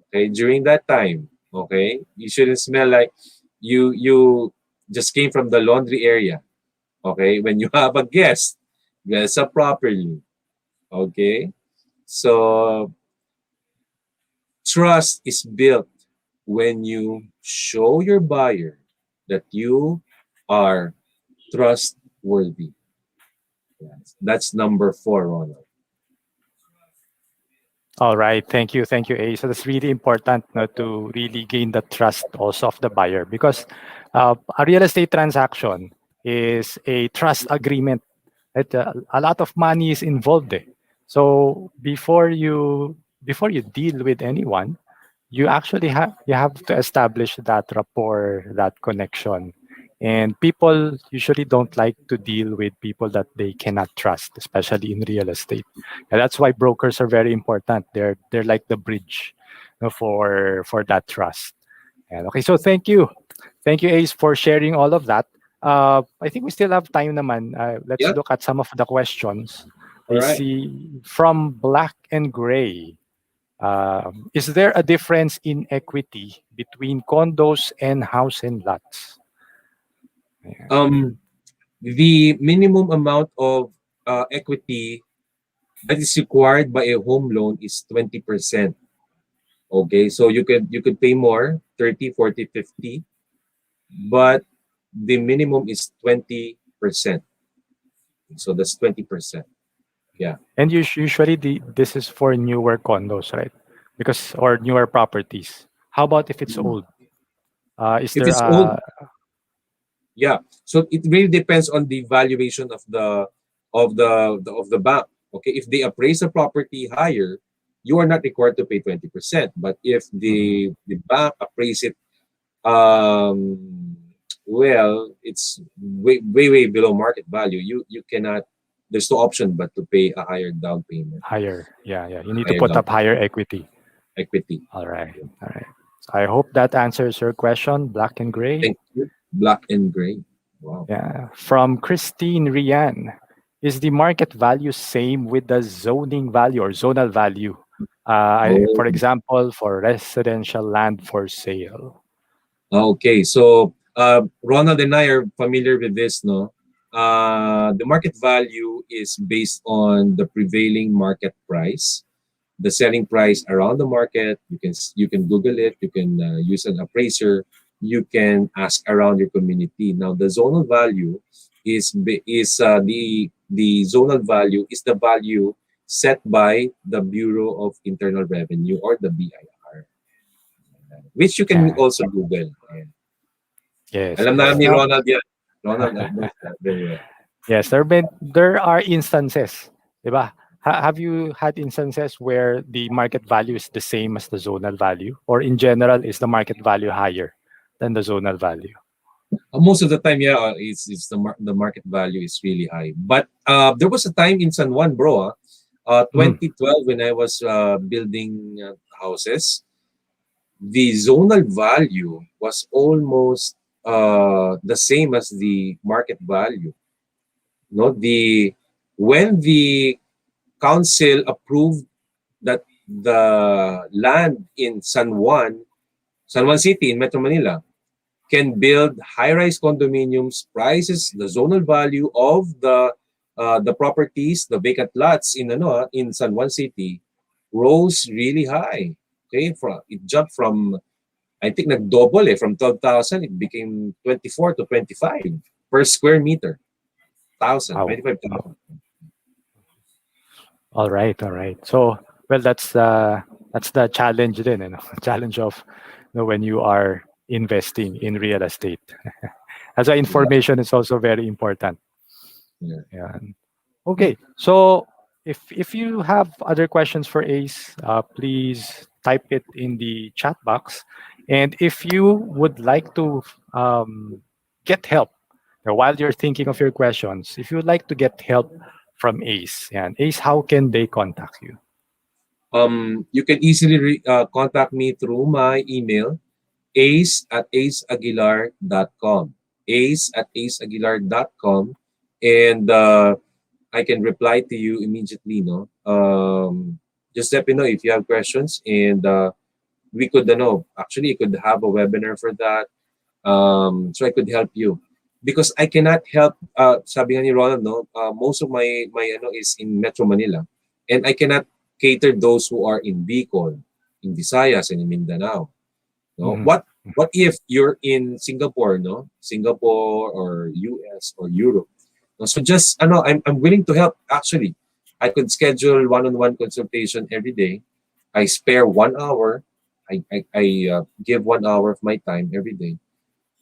Okay, during that time. Okay, you shouldn't smell like you just came from the laundry area. Okay, when you have a guest, dress up properly. Okay, so trust is built when you show your buyer that you are trustworthy. Yes. That's number four, Ronald. All right. Thank you, A. So that's really important, no, to really gain the trust also of the buyer, because a real estate transaction is a trust agreement. Right? A lot of money is involved. Eh. So before you deal with anyone, you have to establish that rapport, that connection. And people usually don't like to deal with people that they cannot trust, especially in real estate. And that's why brokers are very important. They're like the bridge, for that trust. And okay, so thank you, Ace, for sharing all of that. I think we still have time, naman. Let's Yeah. look at some of the questions. All I right. see from Black and Gray. Is there a difference in equity between condos and house and lots? Yeah. Um, the minimum amount of equity that is required by a home loan is 20%. Okay, so you could pay more, 30, 40, 50, but the minimum is 20%. So that's 20%. Yeah. And usually this is for newer condos, right? Because or newer properties. How about if it's Mm. old? Is If there it's old, a yeah. So it really depends on the valuation of the bank. Okay, if they appraise the property higher, you are not required to pay 20%. But if Mhm. the bank appraise it, um, well, it's way below market value. You cannot. There's no option but to pay a higher down payment, Higher? Yeah, yeah. You need to higher put down up higher payment, equity. equity. All right, all right. So I hope that answers your question, Black and Gray. Thank you. Black and gray. Wow. Yeah. From Christine Rian, is the market value same with the zoning value or zonal value? For Oh. example, for residential land for sale. Okay, so Ronald and I are familiar with this, no? The market value is based on the prevailing market price, the selling price around the market. You can Google it. You can use an appraiser. You can ask around your community. Now, the zonal value is the zonal value is the value set by the Bureau of Internal Revenue, or the BIR, which you can Yeah. also Google. Yes, Alam na yes. ni Now, Ronald yan. Ronald knows that very well. yes, there are instances, diba? Have you had instances where the market value is the same as the zonal value, or in general, is the market value higher than the zonal value? Most of the time, yeah, the market value is really high. But there was a time in San Juan, bro, 2012, when I was building houses, the zonal value was almost the same as the market value. No, when the council approved that the land in San Juan City in Metro Manila can build high-rise condominiums, prices, the zonal value of the properties, the vacant lots in San Juan City rose really high. Okay, it jumped from, I think, nag-double, from 12,000 it became 24 to 25 per square meter. Thousand, Wow. 25,000. All right, all right. So, well, that's the challenge then, challenge of, when you are investing in real estate. As a Yeah, information is also very important. yeah. Yeah. Okay, so if you have other questions for Ace, please type it in the chat box. And if you would like to get help, while you're thinking of your questions, if you would like to get help from Ace, and Ace, how can they contact you? You can easily contact me through my email, ace@aceaguilar.com. Ace@aceaguilar.com. And I can reply to you immediately, no? Just let me know if you have questions, and we could, actually, I could have a webinar for that. So I could help you. Because I cannot help, sabi nga ni Ronald, no? Most of my is in Metro Manila. And I cannot cater those who are in Bicol, in Visayas, and in Mindanao. No, Mhm. what if you're in Singapore, no? Singapore or US or Europe. No? So just I'm willing to help actually. I could schedule one-on-one consultation every day. I spare 1 hour. I give 1 hour of my time every day.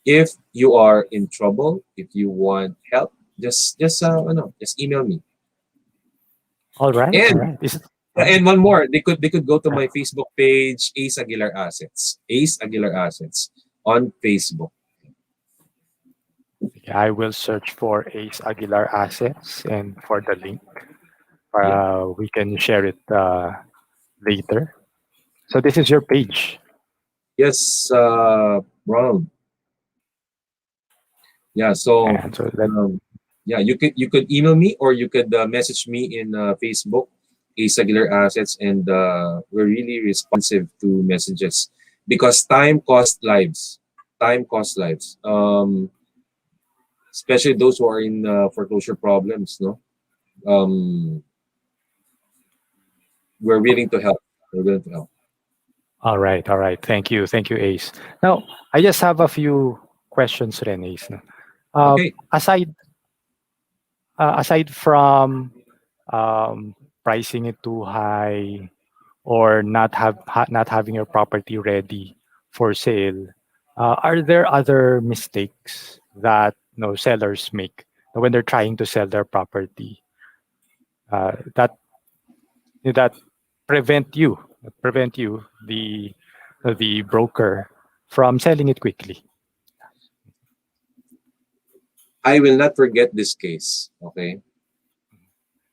If you are in trouble, if you want help, just email me. All right, all And right. Is it, and one more, they could go to my Facebook page, Ace Aguilar Assets. Ace Aguilar Assets on Facebook. I will search for Ace Aguilar Assets and for the link. Yeah. We can share it later. So this is your page. Yes, Brown. Yeah. So, And so that, um, yeah, you could email me or you could message me in Facebook, Ace Aguilar Assets, and we're really responsive to messages because time costs lives. Time costs lives. Especially those who are in foreclosure problems. No, we're willing to help. We're willing to help. all right, all right. Thank you, Ace. Now I just have a few questions, Ren, Ace. No? Uh, Okay. aside from um, pricing it too high or not having your property ready for sale, are there other mistakes that sellers make when they're trying to sell their property that that prevent you the broker from selling it quickly? I will not forget this case. Okay.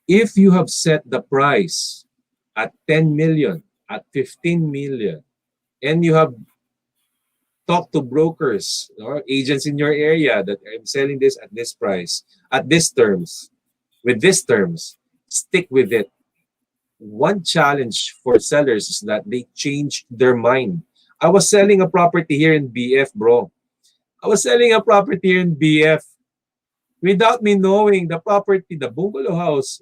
If you have set the price at 10 million, at 15 million, and you have talked to brokers or agents in your area that I'm selling this at this price, at this terms, with these terms, stick with it. One challenge for sellers is that they change their mind. I was selling a property here in BF, bro. I was selling a property here in BF without me knowing the property, the bungalow house,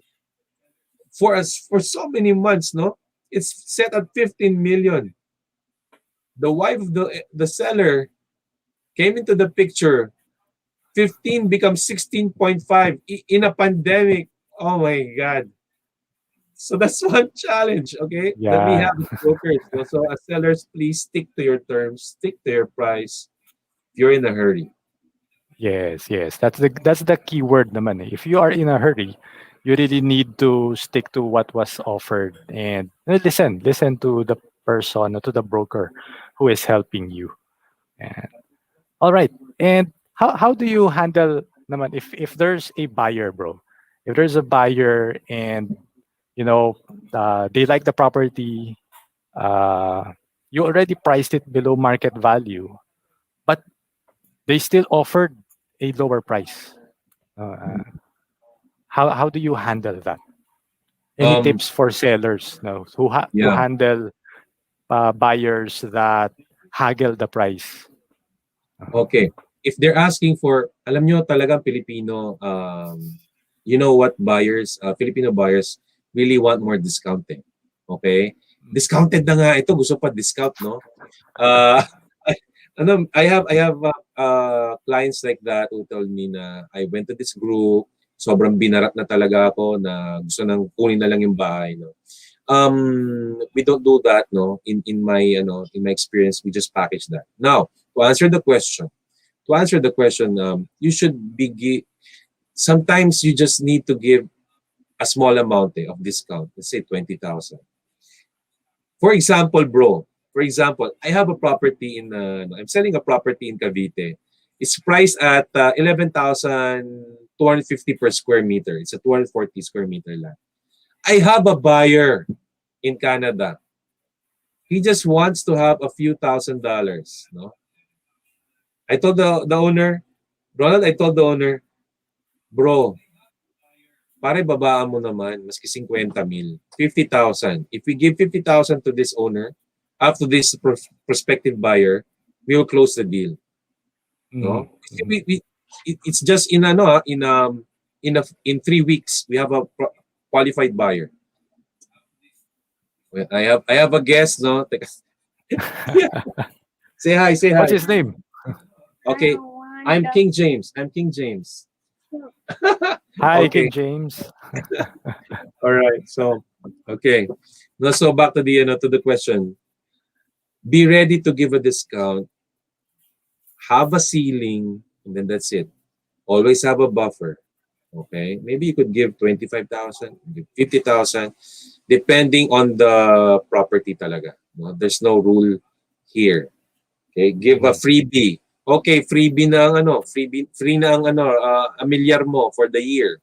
for us for so many months, no? It's set at 15 million. The wife of the seller came into the picture. 15 becomes 16.5 in a pandemic. Oh my God. So that's one challenge, okay, that we Yeah. have as brokers. So as sellers, please stick to your terms, stick to your price. If you're in a hurry. Yes, yes. That's the key word naman eh. If you are in a hurry, you really need to stick to what was offered and listen to the person or to the broker who is helping you. And all right. And how do you handle naman if there's a buyer, bro? If there's a buyer and you know they like the property, uh you already priced it below market value, but they still offered a lower price. Uh, how do you handle that? Any Um, tips for sellers no, to yeah, handle buyers that haggle the price? Uh, okay. If they're asking for, alam nyo talagang Filipino, you know what buyers, Filipino buyers really want more discounting. Okay? Discounted na nga ito, gusto pa discount, no? Uh, I have clients like that who told me na I went to this group, sobrang binarat na talaga ako na gusto nang kunin na lang yung bahay, no. We don't do that, no. In my experience, we just package that. Now, to answer the question, you should sometimes you just need to give a small amount of discount. Let's say 20,000. For example, bro, I have a property I'm selling a property in Cavite. It's priced at 11,250 per square meter. It's a 240 square meter land. I have a buyer in Canada. He just wants to have a few $1,000s. No, I told the owner, Ronald, I told the owner, bro, pare babaan mo naman, maski 50,000. 50,000. If we give 50,000 to this owner, up to this prospective buyer, we will close the deal. mhm, No? Kasi mhm. it's just in 3 weeks we have a qualified buyer. Well, I have a guest, no? Teka. Yeah. Say hi, say What's hi. his name? Okay. I'm King James. I'm King James. Hi, King Okay. James. All right. So, okay. No, so back to the question. Be ready to give a discount, have a ceiling, and then that's it. Always have a buffer. Okay? Maybe you could give 25,000, give 50,000, depending on the property talaga. No? There's no rule here. Okay? Give a Mhm. freebie. Okay, freebie na ang free na ang amilyar mo for the year.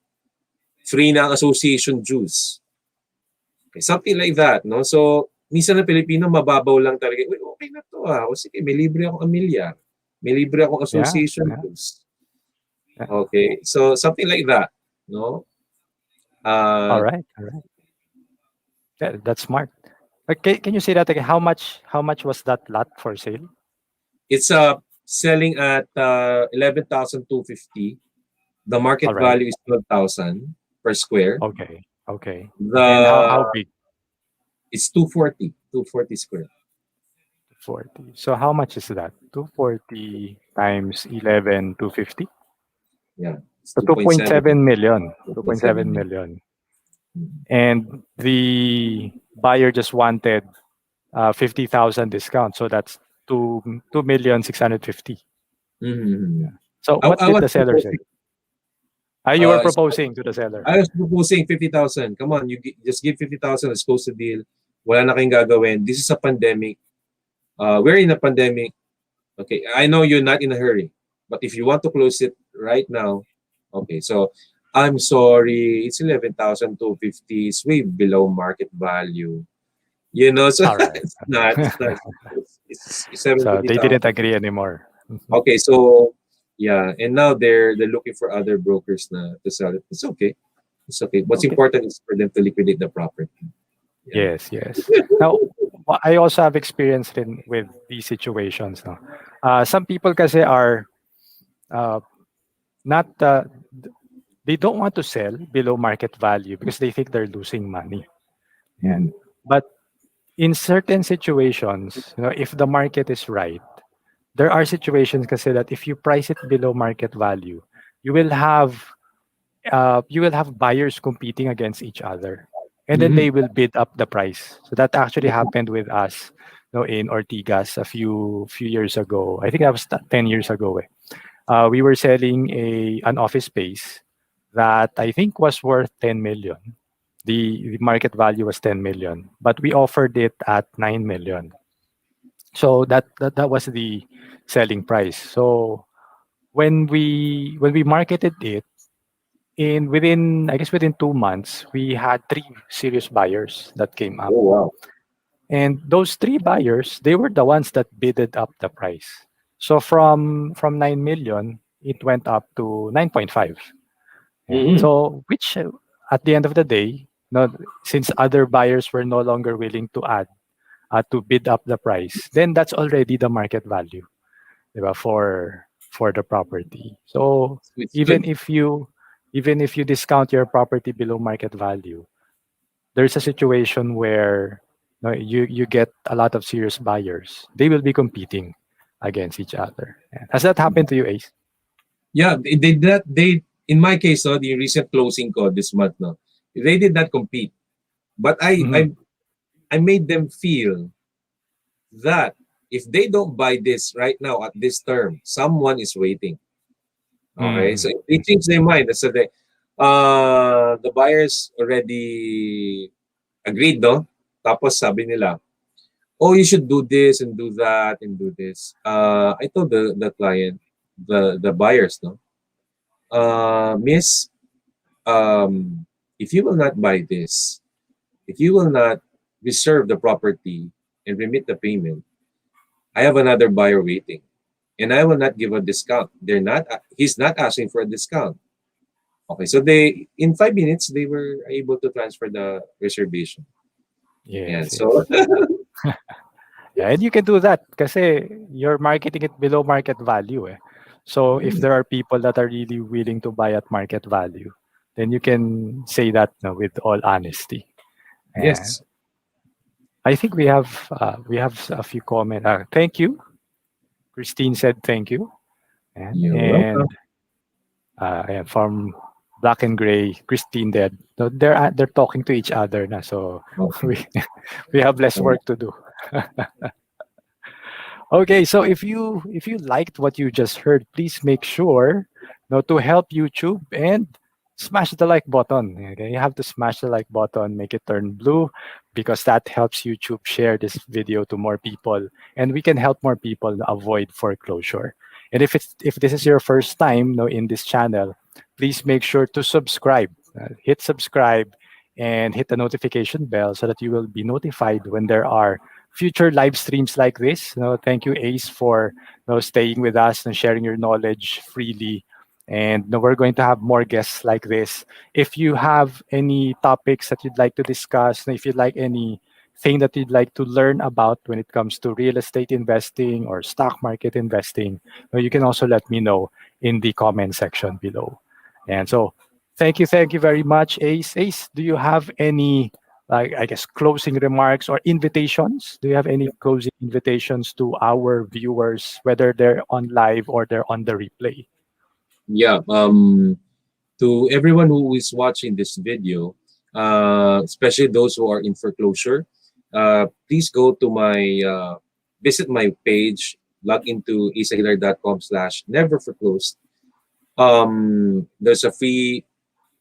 Free na ang association dues. Okay, something like that, no? So, minsan na Pilipino, mababaw lang talaga. Uy, okay na to ah. O sige, may libre akong amilyar. May libre akong Yeah, association yeah, dues. yeah. Okay, so something like that, no? All Uh, right, all right. Yeah, that's smart. Okay, can you say that again? How much was that lot for sale? it's selling at 11,250. The All market right. value is 12,000 per square. Okay. Okay. And how The big? It's 240 square. 40. So how much is that? 240 times 11, 250. Yeah, it's So 2.7, 2.7 million. 2.7 2.7 million. million. And the buyer just wanted 50,000 discount. So that's 2,650,000. Mm-hmm. So I, what I did was the seller say? proposing, You were it's proposing to the seller. I was proposing 50,000. Come on, just give 50,000. Let's close the deal. Wala na kayong gagawin. This is a pandemic. We're in a pandemic. Okay, I know you're not in a hurry, but if you want to close it right now, okay. So I'm sorry, it's 11,250. It's way below market value. So All right. it's not. It's not. It's So they didn't 750,000. agree anymore. Mhm. Okay, so yeah, and now they're looking for other brokers na to sell it. It's okay. It's okay. What's Okay. important is for them to liquidate the property. Yeah. Yes, yes. Now, I also have experience in with these situations. No? Some people kasi are uh, not, they don't want to sell below market value because they think they're losing money. Mhm. And but in certain situations, if the market is right, there are situations kasi that if you price it below market value, you will have buyers competing against each other, and then Mhm. they will bid up the price. So that actually happened with us, in Ortigas a few years ago. I think that was 10 years ago. We were selling an office space that I think was worth 10 million. The market value was 10 million, but we offered it at 9 million. So that was the selling price. So when we marketed it, within, I guess, within 2 months, we had three serious buyers that came up. Oh wow. And those three buyers, they were the ones that bidded up the price. So from 9 million, it went up to 9.5. Yeah. Mhm. So which, at the end of the day, no, since other buyers were no longer willing to bid up the price, then that's already the market value, diba, for the property. So It's even good. if you even if you discount your property below market value, there's a situation where, you get a lot of serious buyers. They will be competing against each other. Yeah. Has that happened to you, Ace? Yeah, they did that. They in my case, no, the recent closing ko this month, no, they did not compete. But Hmm. I made them feel that if they don't buy this right now at this term, someone is waiting. Okay, Hmm. so if they change their mind, so the buyers already agreed, no? Tapos sabi nila, oh, you should do this and do that and do this. I told the client, the buyers, no, Miss, if you will not buy this, if you will not reserve the property and remit the payment, I have another buyer waiting, and I will not give a discount. He's not asking for a discount. Okay, so they in 5 minutes they were able to transfer the reservation. And Yes, so yes. Yeah, and you can do that kasi you're marketing it below market value. So if there are people that are really willing to buy at market value, then you can say that, with all honesty. And yes, I think we have a few comments. Thank you. Christine said thank you. And you're welcome. and from Black and Gray, Christine dead. So they're talking to each other na. So Okay. we we have less Alright. work to do. Okay, so if you liked what you just heard, please make sure to help YouTube and smash the like button. Okay, you have to smash the like button, make it turn blue, because that helps YouTube share this video to more people, and we can help more people avoid foreclosure. And if this is your first time in this channel, please make sure to subscribe. Hit subscribe and hit the notification bell so that you will be notified when there are future live streams like this. Thank you, Ace, for staying with us and sharing your knowledge freely. And we're going to have more guests like this. If you have any topics that you'd like to discuss, if you'd like anything that you'd like to learn about when it comes to real estate investing or stock market investing, you can also let me know in the comment section below. And so, thank you very much, Ace. Ace, do you have any like I guess closing remarks or invitations? Do you have any closing invitations to our viewers, whether they're on live or they're on the replay? Yeah. To everyone who is watching this video, especially those who are in foreclosure, please go to my visit my page, log into isaguilar.com/never foreclosed. There's a free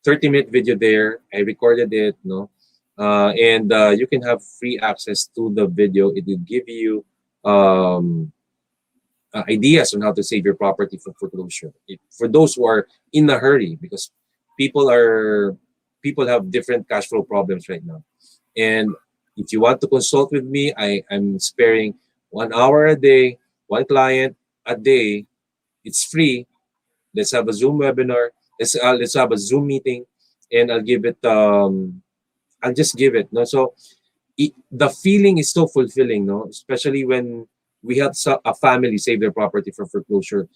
30-minute video there. I recorded it, no, and you can have free access to the video. It will give you um, ideas on how to save your property from foreclosure. For those who are in a hurry, because people are people have different cash flow problems right now, and if you want to consult with me, I'm sparing 1 hour a day, one client a day. It's free. Let's have a Zoom webinar. Let's have a Zoom meeting, and I'll give it. I'll just give it. No, so the feeling is so fulfilling. No, especially when we help a family save their property from foreclosure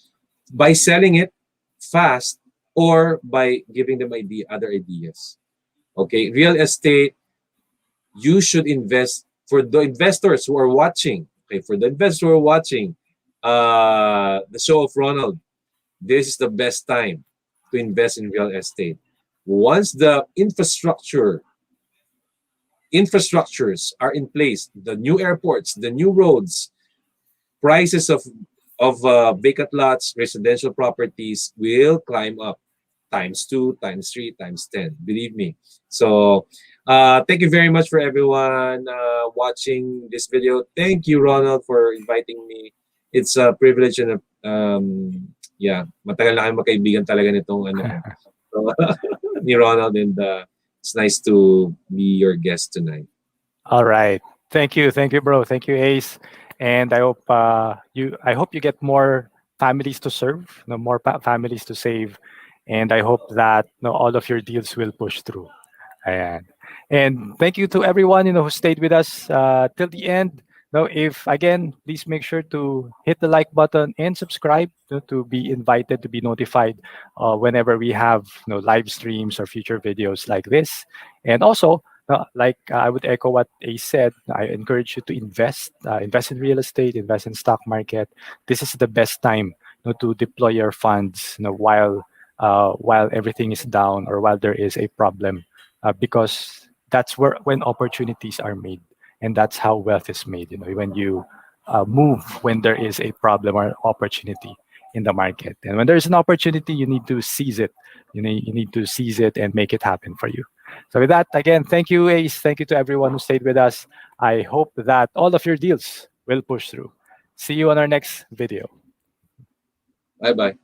by selling it fast or by giving them other ideas. Okay, real estate. You should invest for the investors who are watching. Okay, for the investors who are watching the show of Ronald, this is the best time to invest in real estate. Once the infrastructures are in place, the new airports, the new roads, prices of vacant lots, residential properties will climb up times two, times three, times 10. Believe me. So, thank you very much for everyone watching this video. Thank you, Ronald, for inviting me. It's a privilege and yeah, matagal na kayong magkaibigan talaga nitong ano. So, ni Ronald, and it's nice to be your guest tonight. All right. Thank you, bro. Thank you, Ace. And I hope you get more families to serve, more families to save, and I hope that all of your deals will push through. Ayan. And thank you to everyone who stayed with us till the end. Now, if again, please make sure to hit the like button and subscribe to be invited to be notified whenever we have live streams or future videos like this. And also, I would echo what Ace said. I encourage you to invest in real estate, invest in stock market. This is the best time to deploy your funds while everything is down or while there is a problem, because that's when opportunities are made, and that's how wealth is made. When you move when there is a problem or opportunity in the market, and when there's an opportunity, you need to seize it. You need to seize it and make it happen for you. So with that, again, thank you, Ace. Thank you to everyone who stayed with us. I hope that all of your deals will push through. See you on our next video. Bye bye.